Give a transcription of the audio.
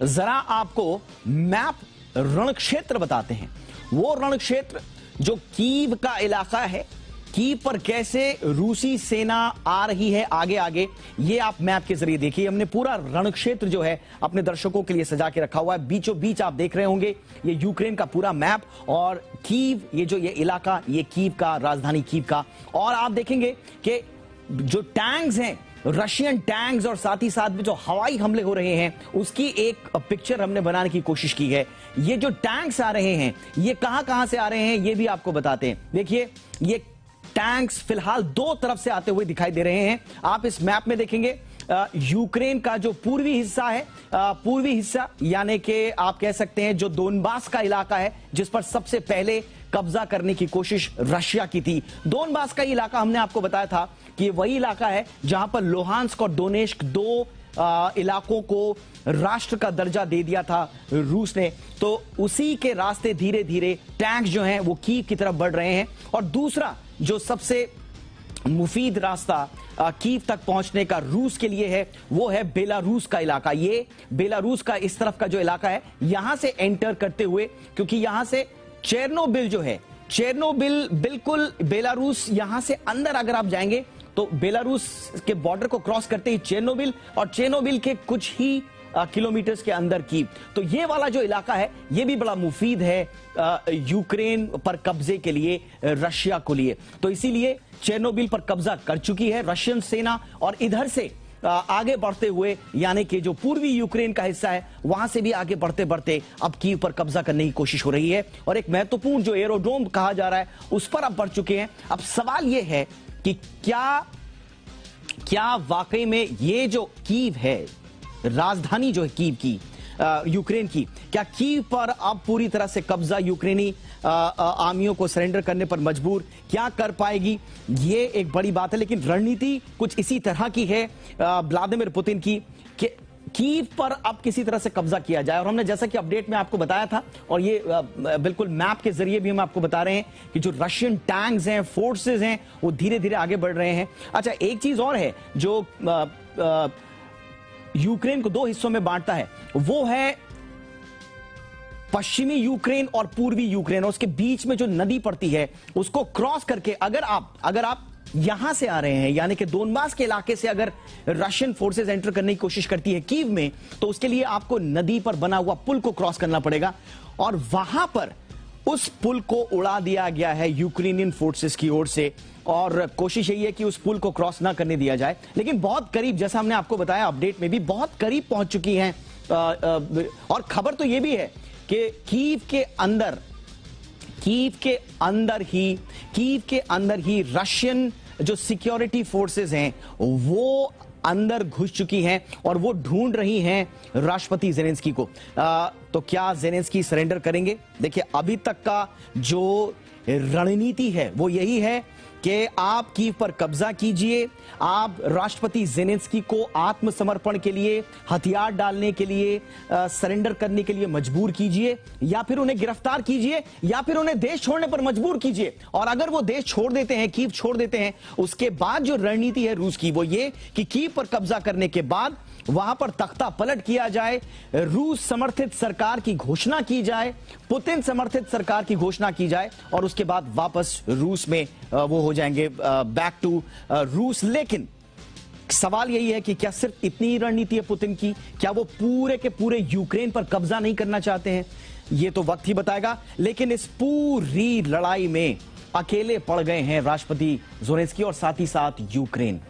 जरा आपको मैप रण क्षेत्र बताते हैं। वो रण क्षेत्र जो कीव का इलाका है, कीव पर कैसे रूसी सेना आ रही है आगे आगे, ये आप मैप के जरिए देखिए। हमने पूरा रण क्षेत्र जो है अपने दर्शकों के लिए सजा के रखा हुआ है। बीचों बीच आप देख रहे होंगे ये यूक्रेन का पूरा मैप, और कीव ये इलाका, ये कीव का, राजधानी कीव का। और आप देखेंगे कि जो टैंक्स हैं, रशियन टैंक्स, और साथ ही साथ में जो हवाई हमले हो रहे हैं, उसकी एक पिक्चर हमने बनाने की कोशिश की है। ये जो टैंक्स आ रहे हैं, ये कहां से आ रहे हैं, ये भी आपको बताते हैं। देखिए, ये टैंक्स फिलहाल दो तरफ से आते हुए दिखाई दे रहे हैं। आप इस मैप में देखेंगे यूक्रेन का जो पूर्वी हिस्सा है, पूर्वी हिस्सा यानी कि आप कह सकते हैं जो दोनबास का इलाका है, जिस पर सबसे पहले कब्जा करने की कोशिश रशिया की थी। दोनबास का इलाका हमने आपको बताया था कि वही इलाका है जहां पर लुहांस्क और डोनेस्क दो इलाकों को राष्ट्र का दर्जा दे दिया था रूस ने। तो उसी के रास्ते धीरे धीरे टैंक जो हैं वो कीव की तरफ बढ़ रहे हैं। और दूसरा जो सबसे मुफीद रास्ता कीव तक पहुंचने का रूस के लिए है, वो है बेलारूस का इलाका। ये बेलारूस का इस तरफ का जो इलाका है, यहां से एंटर करते हुए, क्योंकि यहां से चेरनोबिल जो है, चेरनोबिल बिल्कुल बेलारूस, यहां से अंदर अगर आप जाएंगे तो बेलारूस के बॉर्डर को क्रॉस करते ही चेरनोबिल, और चेरनोबिल के कुछ ही किलोमीटर्स के अंदर कीव। तो ये वाला जो इलाका है, ये भी बड़ा मुफीद है यूक्रेन पर कब्जे के लिए, रशिया को लिए। तो इसीलिए चेरनोबिल पर कब्जा कर चुकी है रशियन सेना, और इधर से आगे बढ़ते हुए, यानी कि जो पूर्वी यूक्रेन का हिस्सा है, वहां से भी आगे बढ़ते बढ़ते अब कीव पर कब्जा करने की कोशिश हो रही है। और एक महत्वपूर्ण जो एरोड्रोम कहा जा रहा है, उस पर अब बढ़ चुके हैं। अब सवाल यह है कि क्या वाकई में ये जो कीव है, राजधानी जो है कीव की, यूक्रेन की, क्या कीव पर अब पूरी तरह से कब्जा यूक्रेनी आर्मियों को सरेंडर करने पर मजबूर क्या कर पाएगी, ये एक बड़ी बात है। लेकिन रणनीति कुछ इसी तरह की है व्लादिमीर पुतिन की कि कीव पर अब किसी तरह से कब्जा किया जाए। और हमने जैसा कि अपडेट में आपको बताया था, और ये बिल्कुल मैप के जरिए भी हम आपको बता रहे हैं कि जो रशियन टैंक्स हैं, फोर्सेस हैं, वो धीरे धीरे आगे बढ़ रहे हैं। अच्छा, एक चीज और है जो यूक्रेन को दो हिस्सों में बांटता है, वो है पश्चिमी यूक्रेन और पूर्वी यूक्रेन। और उसके बीच में जो नदी पड़ती है, उसको क्रॉस करके अगर आप यहां से आ रहे हैं, यानी कि दोनबास के इलाके से अगर रशियन फोर्सेस एंटर करने की कोशिश करती है कीव में, तो उसके लिए आपको नदी पर बना हुआ पुल को क्रॉस करना पड़ेगा। और वहां पर उस पुल को उड़ा दिया गया है यूक्रेनियन फोर्सेस की ओर से, और कोशिश यही है कि उस पुल को क्रॉस ना करने दिया जाए। लेकिन बहुत करीब, जैसा हमने आपको बताया अपडेट में भी, बहुत करीब पहुंच चुकी हैं। और खबर तो यह भी है कि कीव के अंदर ही रशियन जो सिक्योरिटी फोर्सेस हैं वो अंदर घुस चुकी हैं, और वो ढूंढ रही हैं राष्ट्रपति जेलेंस्की को। तो क्या जेलेंस्की सरेंडर करेंगे? देखिए, अभी तक का जो रणनीति है वो यही है कि आप कीव पर कब्जा कीजिए, आप राष्ट्रपति जेलेंस्की को आत्मसमर्पण के लिए, हथियार डालने के लिए, सरेंडर करने के लिए मजबूर कीजिए, या फिर उन्हें गिरफ्तार कीजिए, या फिर उन्हें देश छोड़ने पर मजबूर कीजिए। और अगर वो देश छोड़ देते हैं, कीव छोड़ देते हैं, उसके बाद जो रणनीति है रूस की, वो ये कि कीव पर कब्जा करने के बाद वहां पर तख्ता पलट किया जाए, रूस समर्थित सरकार की घोषणा की जाए, पुतिन समर्थित सरकार की घोषणा की जाए, और उसके बाद वापस रूस में वो हो जाएंगे, बैक टू रूस। लेकिन सवाल यही है कि क्या सिर्फ इतनी ही रणनीति है पुतिन की? क्या वो पूरे के पूरे यूक्रेन पर कब्जा नहीं करना चाहते हैं? ये तो वक्त ही बताएगा। लेकिन इस पूरी लड़ाई में अकेले पड़ गए हैं राष्ट्रपति जेलेंस्की और साथ ही साथ यूक्रेन।